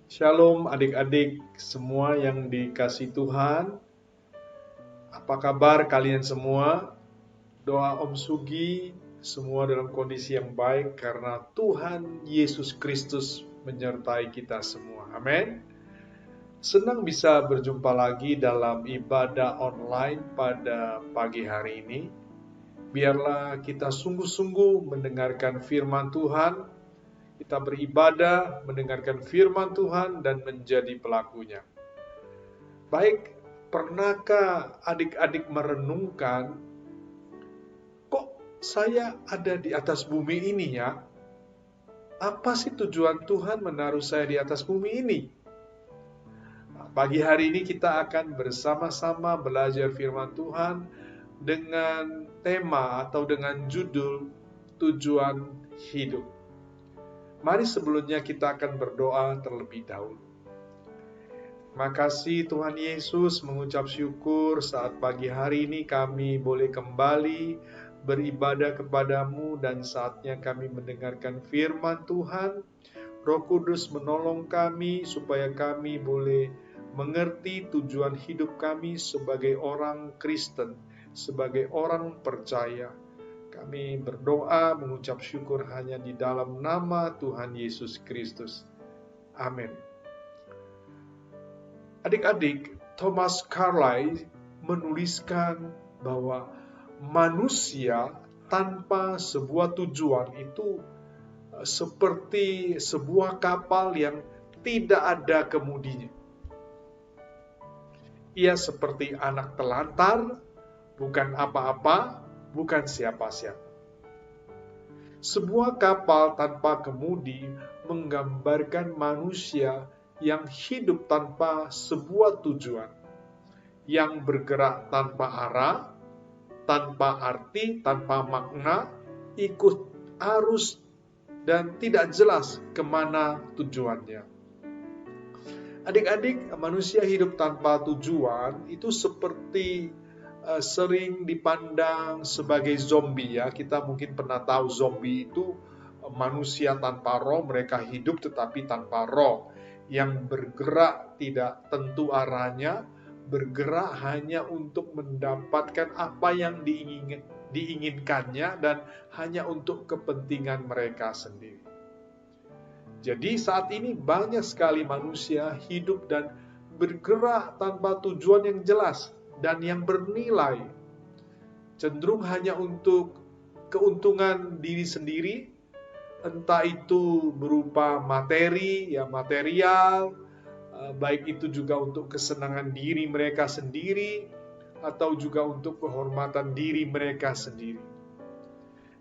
Shalom adik-adik semua yang dikasih Tuhan. Apa kabar kalian semua? Doa Om Sugi semua dalam kondisi yang baik karena Tuhan Yesus Kristus menyertai kita semua. Amin. Senang bisa berjumpa lagi dalam ibadah online pada pagi hari ini. Biarlah kita sungguh-sungguh mendengarkan firman Tuhan. Kita beribadah, mendengarkan firman Tuhan dan menjadi pelakunya. Baik, pernahkah adik-adik merenungkan, kok saya ada di atas bumi ini ya? Apa sih tujuan Tuhan menaruh saya di atas bumi ini? Pagi hari ini kita akan bersama-sama belajar firman Tuhan dengan tema atau dengan judul tujuan hidup. Mari sebelumnya kita akan berdoa terlebih dahulu. Makasih Tuhan Yesus, mengucap syukur saat pagi hari ini kami boleh kembali beribadah kepadamu dan saatnya kami mendengarkan firman Tuhan. Roh Kudus menolong kami supaya kami boleh mengerti tujuan hidup kami sebagai orang Kristen, sebagai orang percaya. Kami berdoa mengucap syukur hanya di dalam nama Tuhan Yesus Kristus. Amin. Adik-adik, Thomas Carlyle menuliskan bahwa manusia tanpa sebuah tujuan itu seperti sebuah kapal yang tidak ada kemudinya. Ia seperti anak telantar, bukan apa-apa, bukan siapa-siapa. Sebuah kapal tanpa kemudi menggambarkan manusia yang hidup tanpa sebuah tujuan, yang bergerak tanpa arah, tanpa arti, tanpa makna, ikut arus, dan tidak jelas kemana tujuannya. Adik-adik, manusia hidup tanpa tujuan itu seperti sering dipandang sebagai zombie ya. Kita mungkin pernah tahu zombie itu manusia tanpa roh, mereka hidup tetapi tanpa roh. Yang bergerak tidak tentu arahnya, bergerak hanya untuk mendapatkan apa yang diinginkannya dan hanya untuk kepentingan mereka sendiri. Jadi saat ini banyak sekali manusia hidup dan bergerak tanpa tujuan yang jelas dan yang bernilai. Cenderung hanya untuk keuntungan diri sendiri, entah itu berupa materi, ya material, baik itu juga untuk kesenangan diri mereka sendiri, atau juga untuk kehormatan diri mereka sendiri.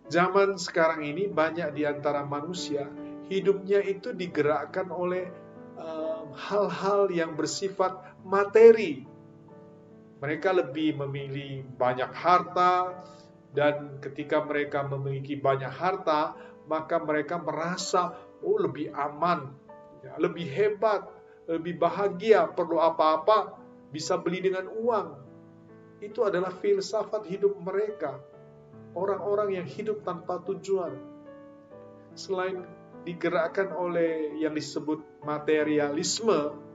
Zaman sekarang ini banyak di antara manusia, hidupnya itu digerakkan oleh hal-hal yang bersifat materi. Mereka lebih memilih banyak harta, dan ketika mereka memiliki banyak harta, maka mereka merasa lebih aman, lebih hebat, lebih bahagia, perlu apa-apa bisa beli dengan uang. Itu adalah filsafat hidup mereka. Orang-orang yang hidup tanpa tujuan. Selain digerakkan oleh yang disebut materialisme,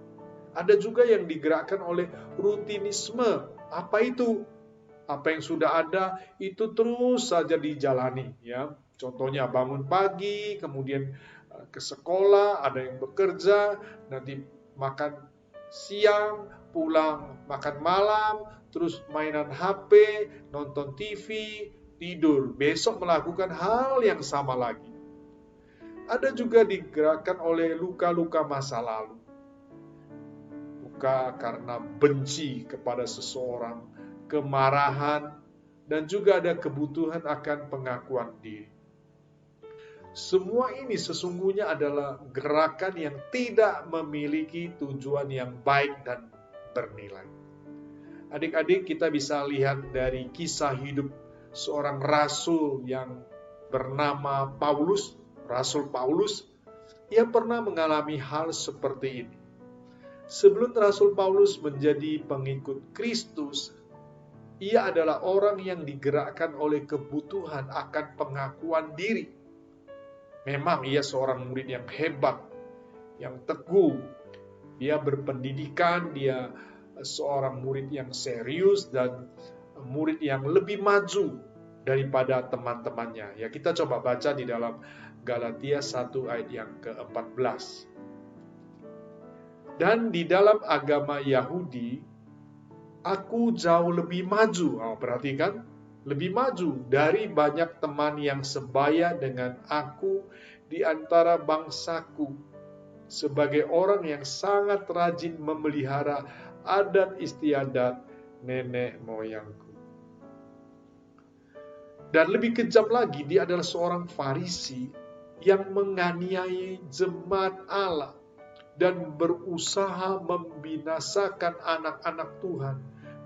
ada juga yang digerakkan oleh rutinisme. Apa itu? Apa yang sudah ada itu terus saja dijalani, ya. Contohnya bangun pagi, kemudian ke sekolah, ada yang bekerja, nanti makan siang, pulang makan malam, terus mainan HP, nonton TV, tidur. Besok melakukan hal yang sama lagi. Ada juga digerakkan oleh luka-luka masa lalu. Luka karena benci kepada seseorang, kemarahan, dan juga ada kebutuhan akan pengakuan diri. Semua ini sesungguhnya adalah gerakan yang tidak memiliki tujuan yang baik dan bernilai. Adik-adik, kita bisa lihat dari kisah hidup seorang rasul yang bernama Paulus, Rasul Paulus. Ia pernah mengalami hal seperti ini. Sebelum Rasul Paulus menjadi pengikut Kristus, ia adalah orang yang digerakkan oleh kebutuhan akan pengakuan diri. Memang ia seorang murid yang hebat, yang teguh, Dia berpendidikan, dia seorang murid yang serius dan murid yang lebih maju daripada teman-temannya. Ya, kita coba baca di dalam Galatia 1 ayat yang ke-14. Dan di dalam agama Yahudi, aku jauh lebih maju. Perhatikan, lebih maju dari banyak teman yang sebaya dengan aku di antara bangsaku, sebagai orang yang sangat rajin memelihara adat istiadat nenek moyangku. Dan lebih kejam lagi, dia adalah seorang Farisi yang menganiayai jemaat Allah dan berusaha membinasakan anak-anak Tuhan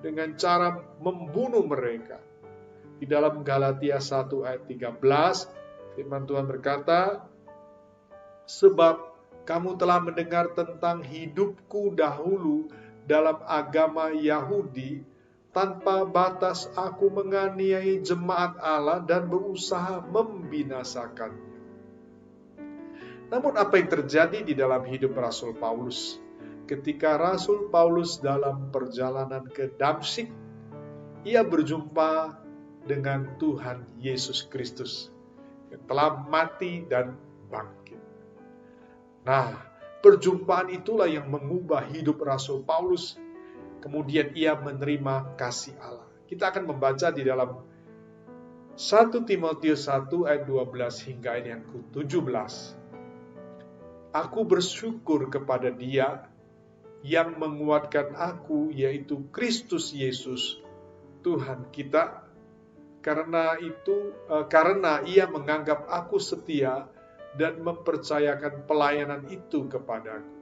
dengan cara membunuh mereka. Di dalam Galatia 1 ayat 13, firman Tuhan berkata, sebab kamu telah mendengar tentang hidupku dahulu dalam agama Yahudi, tanpa batas aku menganiayai jemaat Allah dan berusaha membinasakannya. Namun apa yang terjadi di dalam hidup Rasul Paulus? Ketika Rasul Paulus dalam perjalanan ke Damsyik, ia berjumpa dengan Tuhan Yesus Kristus yang telah mati dan bangkit. Nah, perjumpaan itulah yang mengubah hidup Rasul Paulus. Kemudian ia menerima kasih Allah. Kita akan membaca di dalam 1 Timotius 1 ayat 12 hingga ayat yang ke-17. Aku bersyukur kepada Dia yang menguatkan aku, yaitu Kristus Yesus, Tuhan kita. Karena Ia menganggap aku setia dan mempercayakan pelayanan itu kepadaku.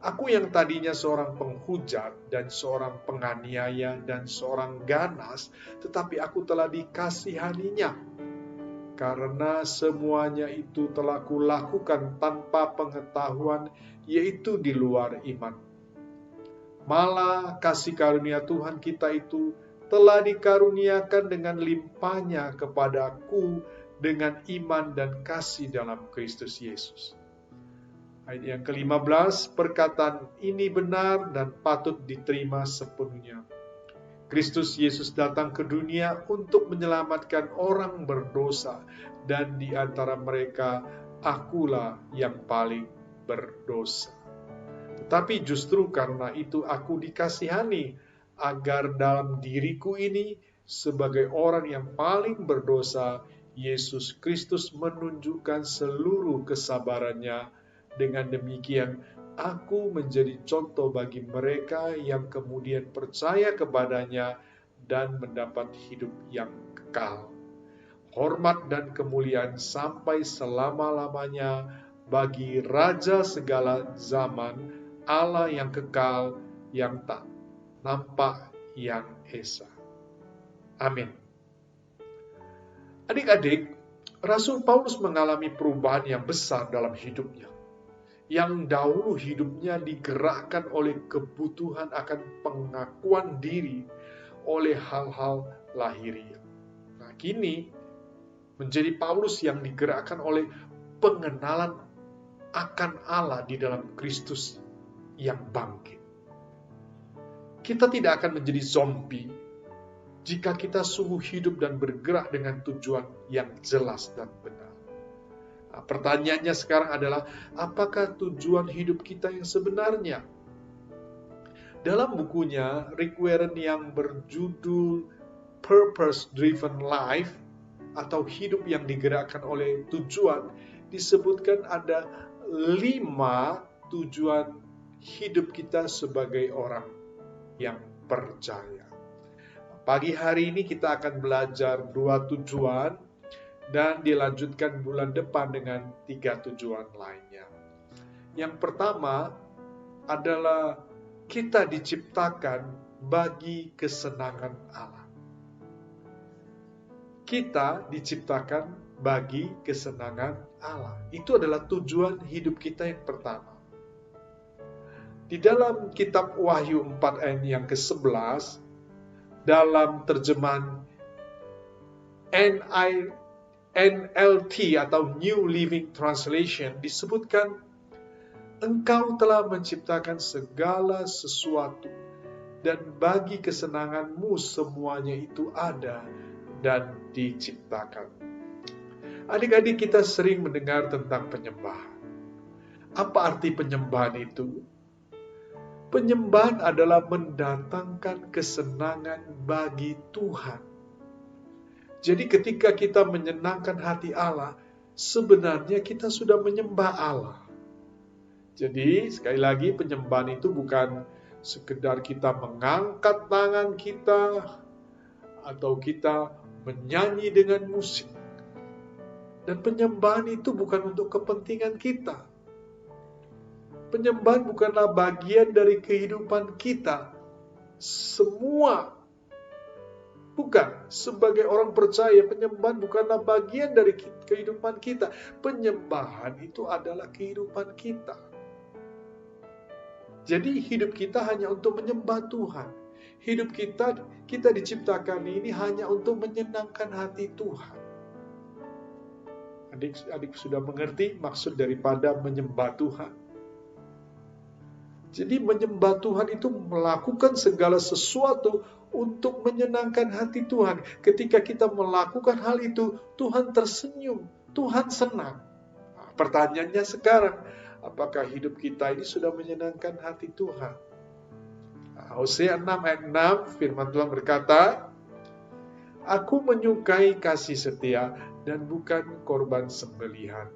Aku yang tadinya seorang penghujat dan seorang penganiaya dan seorang ganas, tetapi aku telah dikasihaninya. Karena semuanya itu telah kulakukan tanpa pengetahuan, yaitu di luar iman. Malah kasih karunia Tuhan kita itu telah dikaruniakan dengan limpahnya kepadaku dengan iman dan kasih dalam Kristus Yesus. Ayat yang ke-15, perkataan ini benar dan patut diterima sepenuhnya. Kristus Yesus datang ke dunia untuk menyelamatkan orang berdosa, dan di antara mereka akulah yang paling berdosa. Tetapi justru karena itu aku dikasihani, agar dalam diriku ini sebagai orang yang paling berdosa, Yesus Kristus menunjukkan seluruh kesabarannya. Dengan demikian, aku menjadi contoh bagi mereka yang kemudian percaya kepadanya dan mendapat hidup yang kekal. Hormat dan kemuliaan sampai selama-lamanya bagi Raja segala zaman, Allah yang kekal, yang tak nampak, yang esa. Amin. Adik-adik, Rasul Paulus mengalami perubahan yang besar dalam hidupnya. Yang dahulu hidupnya digerakkan oleh kebutuhan akan pengakuan diri oleh hal-hal lahiriah. Nah, kini menjadi Paulus yang digerakkan oleh pengenalan akan Allah di dalam Kristus yang bangkit. Kita tidak akan menjadi zombie jika kita sungguh hidup dan bergerak dengan tujuan yang jelas dan benar. Nah, pertanyaannya sekarang adalah, apakah tujuan hidup kita yang sebenarnya? Dalam bukunya Rick Warren yang berjudul Purpose Driven Life atau hidup yang digerakkan oleh tujuan, disebutkan ada 5 tujuan hidup kita sebagai orang yang percaya. Pagi hari ini kita akan belajar 2 tujuan dan dilanjutkan bulan depan dengan 3 tujuan lainnya. Yang pertama adalah kita diciptakan bagi kesenangan Allah. Kita diciptakan bagi kesenangan Allah. Itu adalah tujuan hidup kita yang pertama. Di dalam kitab Wahyu 4 ayat yang ke-11, dalam terjemahan NLT atau New Living Translation disebutkan, Engkau telah menciptakan segala sesuatu, dan bagi kesenanganmu semuanya itu ada dan diciptakan. Adik-adik, kita sering mendengar tentang penyembahan. Apa arti penyembahan itu? Penyembahan adalah mendatangkan kesenangan bagi Tuhan. Jadi ketika kita menyenangkan hati Allah, sebenarnya kita sudah menyembah Allah. Jadi sekali lagi, penyembahan itu bukan sekedar kita mengangkat tangan kita atau kita menyanyi dengan musik. Dan penyembahan itu bukan untuk kepentingan kita. Penyembahan bukanlah bagian dari kehidupan kita. Semua. Bukan. Sebagai orang percaya, penyembahan bukanlah bagian dari kehidupan kita. Penyembahan itu adalah kehidupan kita. Jadi hidup kita hanya untuk menyembah Tuhan. Hidup kita diciptakan ini hanya untuk menyenangkan hati Tuhan. Adik sudah mengerti maksud daripada menyembah Tuhan. Jadi menyembah Tuhan itu melakukan segala sesuatu untuk menyenangkan hati Tuhan. Ketika kita melakukan hal itu, Tuhan tersenyum, Tuhan senang. Nah, pertanyaannya sekarang, apakah hidup kita ini sudah menyenangkan hati Tuhan? Nah, Hosea 6 ayat 6, firman Tuhan berkata, Aku menyukai kasih setia dan bukan korban sembelihan,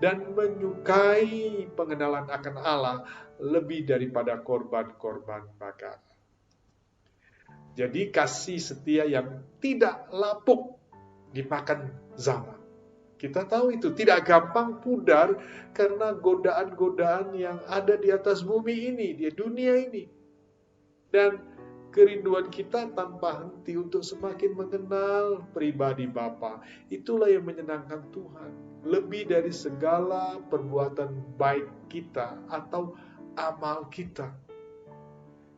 dan menyukai pengenalan akan Allah lebih daripada korban-korban bakar. Jadi kasih setia yang tidak lapuk dimakan zaman. Kita tahu itu tidak gampang pudar karena godaan-godaan yang ada di atas bumi ini, di dunia ini. Dan kerinduan kita tanpa henti untuk semakin mengenal pribadi Bapa. Itulah yang menyenangkan Tuhan. Lebih dari segala perbuatan baik kita atau amal kita.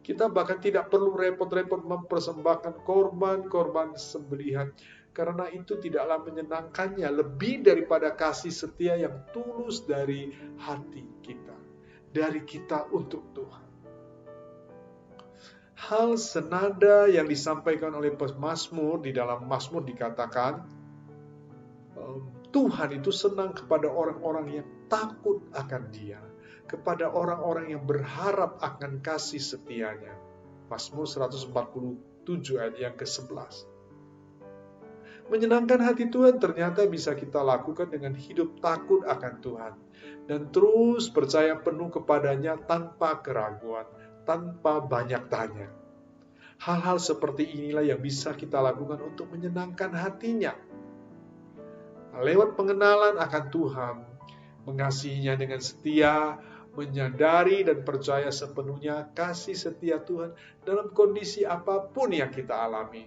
Kita bahkan tidak perlu repot-repot mempersembahkan korban-korban sembelihan, karena itu tidaklah menyenangkannya lebih daripada kasih setia yang tulus dari hati kita, dari kita untuk Tuhan. Hal senada yang disampaikan oleh pemazmur, di dalam Mazmur dikatakan, Tuhan itu senang kepada orang-orang yang takut akan Dia, kepada orang-orang yang berharap akan kasih setianya. Mazmur 147 ayat yang ke-11. Menyenangkan hati Tuhan ternyata bisa kita lakukan dengan hidup takut akan Tuhan dan terus percaya penuh kepadanya tanpa keraguan, tanpa banyak tanya. Hal-hal seperti inilah yang bisa kita lakukan untuk menyenangkan hatinya. Lewat pengenalan akan Tuhan, mengasihinya dengan setia, menyadari dan percaya sepenuhnya kasih setia Tuhan dalam kondisi apapun yang kita alami,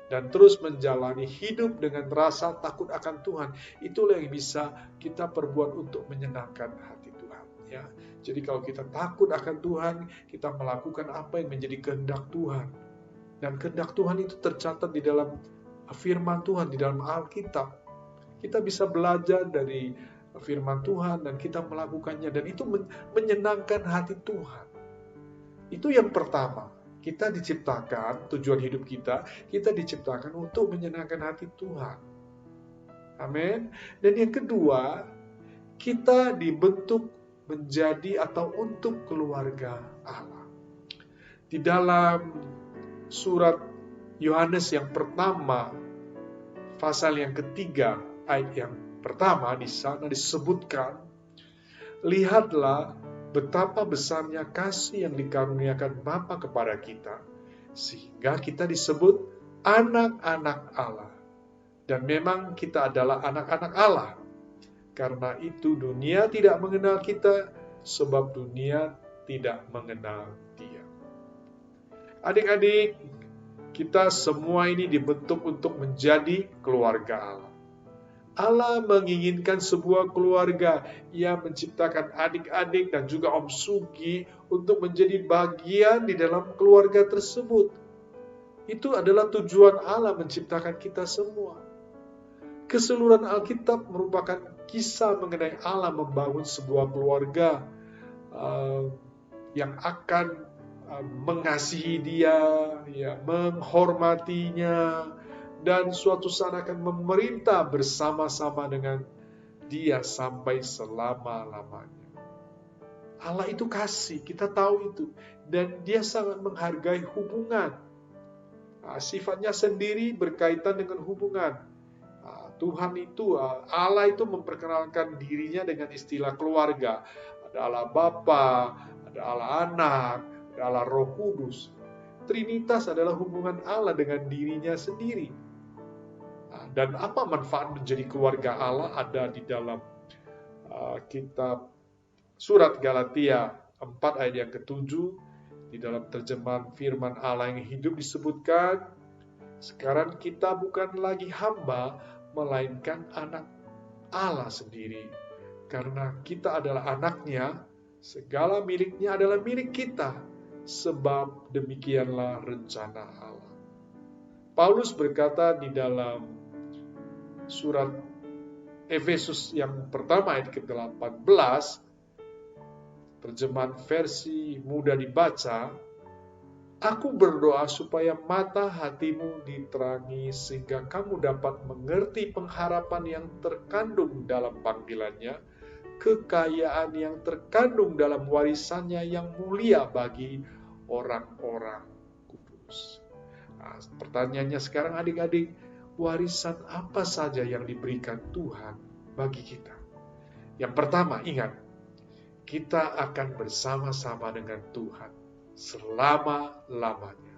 dan terus menjalani hidup dengan rasa takut akan Tuhan. Itulah yang bisa kita perbuat untuk menyenangkan hati Tuhan. Ya, jadi kalau kita takut akan Tuhan, kita melakukan apa yang menjadi kehendak Tuhan. Dan kehendak Tuhan itu tercatat di dalam firman Tuhan, di dalam Alkitab. Kita bisa belajar dari firman Tuhan dan kita melakukannya, dan itu menyenangkan hati Tuhan. Itu yang pertama. Kita diciptakan, tujuan hidup kita diciptakan untuk menyenangkan hati Tuhan. Amin. Dan yang kedua, kita dibentuk menjadi atau untuk keluarga Allah. Di dalam surat Yohanes yang pertama, pasal yang ketiga, ayat yang pertama, di sana disebutkan, lihatlah betapa besarnya kasih yang dikaruniakan Bapa kepada kita, sehingga kita disebut anak-anak Allah. Dan memang kita adalah anak-anak Allah. Karena itu dunia tidak mengenal kita, sebab dunia tidak mengenal Dia. Adik-adik, kita semua ini dibentuk untuk menjadi keluarga Allah. Allah menginginkan sebuah keluarga yang menciptakan adik-adik dan juga Om Sugi untuk menjadi bagian di dalam keluarga tersebut. Itu adalah tujuan Allah menciptakan kita semua. Keseluruhan Alkitab merupakan kisah mengenai Allah membangun sebuah keluarga uh, yang akan mengasihi dia, ya, menghormatinya, dan suatu saat akan memerintah bersama-sama dengan dia sampai selama-lamanya. Allah itu kasih, kita tahu itu. Dan dia sangat menghargai hubungan. Sifatnya sendiri berkaitan dengan hubungan. Tuhan itu, Allah itu memperkenalkan dirinya dengan istilah keluarga. Ada Allah Bapa, ada Allah Anak, ada Allah Roh Kudus. Trinitas adalah hubungan Allah dengan dirinya sendiri. Dan apa manfaat menjadi keluarga Allah ada di dalam kitab surat Galatia 4 ayat yang ke-7. Di dalam terjemahan firman Allah yang hidup disebutkan, sekarang kita bukan lagi hamba, melainkan anak Allah sendiri. Karena kita adalah anaknya, segala miliknya adalah milik kita, sebab demikianlah rencana Allah. Paulus berkata di dalam surat Efesus yang pertama ayat ke-18, terjemahan versi mudah dibaca, aku berdoa supaya mata hatimu diterangi sehingga kamu dapat mengerti pengharapan yang terkandung dalam panggilannya, kekayaan yang terkandung dalam warisannya yang mulia bagi orang-orang kudus. Nah, pertanyaannya sekarang adik-adik, warisan apa saja yang diberikan Tuhan bagi kita? Yang pertama, ingat, kita akan bersama-sama dengan Tuhan selama-lamanya.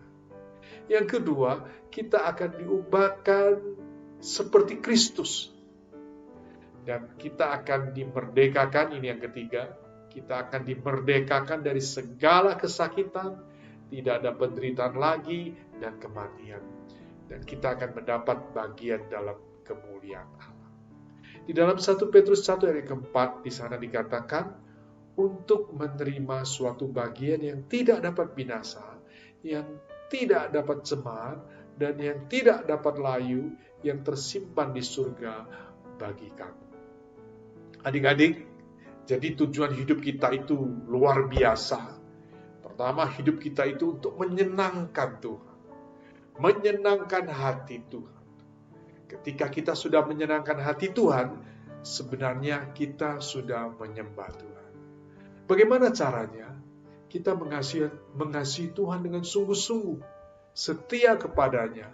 Yang kedua, kita akan diubahkan seperti Kristus. Dan kita akan dimerdekakan, ini yang ketiga, kita akan dimerdekakan dari segala kesakitan, tidak ada penderitaan lagi, dan kematian. Dan kita akan mendapat bagian dalam kemuliaan Allah. Di dalam 1 Petrus 1 ayat keempat, di sana dikatakan, untuk menerima suatu bagian yang tidak dapat binasa, yang tidak dapat cemar, dan yang tidak dapat layu, yang tersimpan di surga bagi kamu. Adik-adik, jadi tujuan hidup kita itu luar biasa. Pertama, hidup kita itu untuk menyenangkan Tuhan, menyenangkan hati Tuhan. Ketika kita sudah menyenangkan hati Tuhan, sebenarnya kita sudah menyembah Tuhan. Bagaimana caranya? Kita mengasihi Tuhan dengan sungguh-sungguh, setia kepadanya,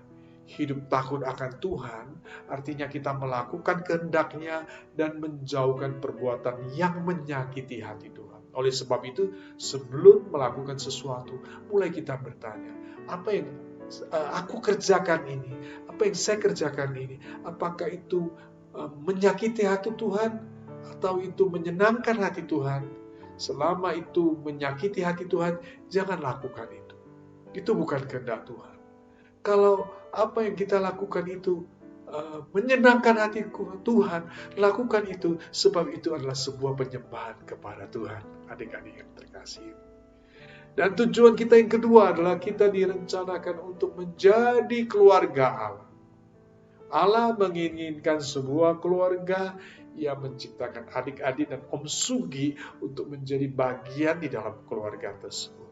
hidup takut akan Tuhan, artinya kita melakukan kehendak-Nya dan menjauhkan perbuatan yang menyakiti hati Tuhan. Oleh sebab itu, sebelum melakukan sesuatu, mulai kita bertanya, apa yang aku kerjakan ini? Apa yang saya kerjakan ini? Apakah itu menyakiti hati Tuhan? Atau itu menyenangkan hati Tuhan? Selama itu menyakiti hati Tuhan, jangan lakukan itu. Itu bukan kehendak Tuhan. Kalau apa yang kita lakukan itu menyenangkan hati Tuhan, lakukan itu, sebab itu adalah sebuah penyembahan kepada Tuhan. Adik-adik yang terkasih. Dan tujuan kita yang kedua adalah kita direncanakan untuk menjadi keluarga Allah. Allah menginginkan sebuah keluarga yang menciptakan adik-adik dan Om Sugi untuk menjadi bagian di dalam keluarga tersebut.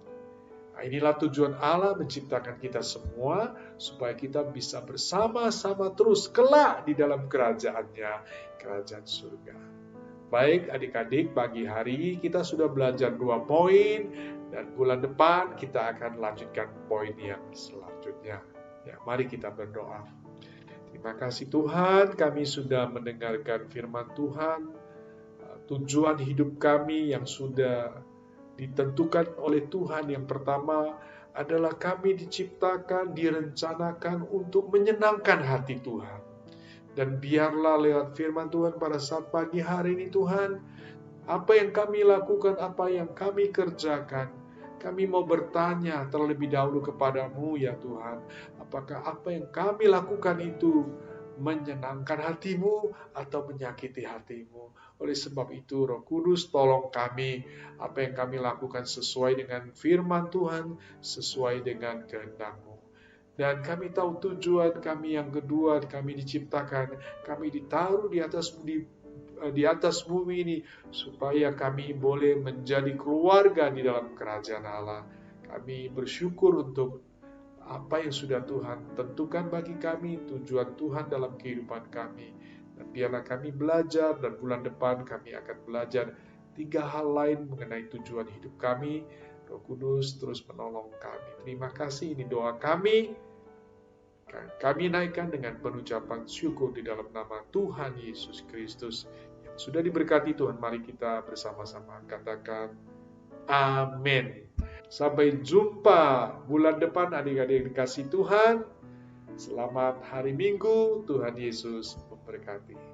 Nah, inilah tujuan Allah menciptakan kita semua supaya kita bisa bersama-sama terus kelak di dalam kerajaannya, kerajaan surga. Baik adik-adik, pagi hari kita sudah belajar 2 poin dan bulan depan kita akan lanjutkan poin yang selanjutnya. Ya, mari kita berdoa. Terima kasih Tuhan, kami sudah mendengarkan firman Tuhan. Tujuan hidup kami yang sudah ditentukan oleh Tuhan yang pertama adalah kami diciptakan, direncanakan untuk menyenangkan hati Tuhan. Dan biarlah lewat firman Tuhan pada saat pagi hari ini Tuhan, apa yang kami lakukan, apa yang kami kerjakan, kami mau bertanya terlebih dahulu kepadamu ya Tuhan, apakah apa yang kami lakukan itu menyenangkan hatimu atau menyakiti hatimu. Oleh sebab itu Roh Kudus tolong kami, apa yang kami lakukan sesuai dengan firman Tuhan, sesuai dengan kehendak-Mu. Dan kami tahu tujuan kami yang kedua, kami diciptakan, kami ditaruh di atas di atas bumi ini, supaya kami boleh menjadi keluarga di dalam kerajaan Allah. Kami bersyukur untuk apa yang sudah Tuhan tentukan bagi kami, tujuan Tuhan dalam kehidupan kami. Dan biarlah kami belajar, dan bulan depan kami akan belajar 3 hal lain mengenai tujuan hidup kami. Roh Kudus terus menolong kami. Terima kasih, ini doa kami. Kami naikkan dengan pengucapan syukur di dalam nama Tuhan Yesus Kristus. Yang sudah diberkati Tuhan, mari kita bersama-sama katakan amin. Sampai jumpa bulan depan adik-adik yang dikasih Tuhan. Selamat hari Minggu, Tuhan Yesus memberkati.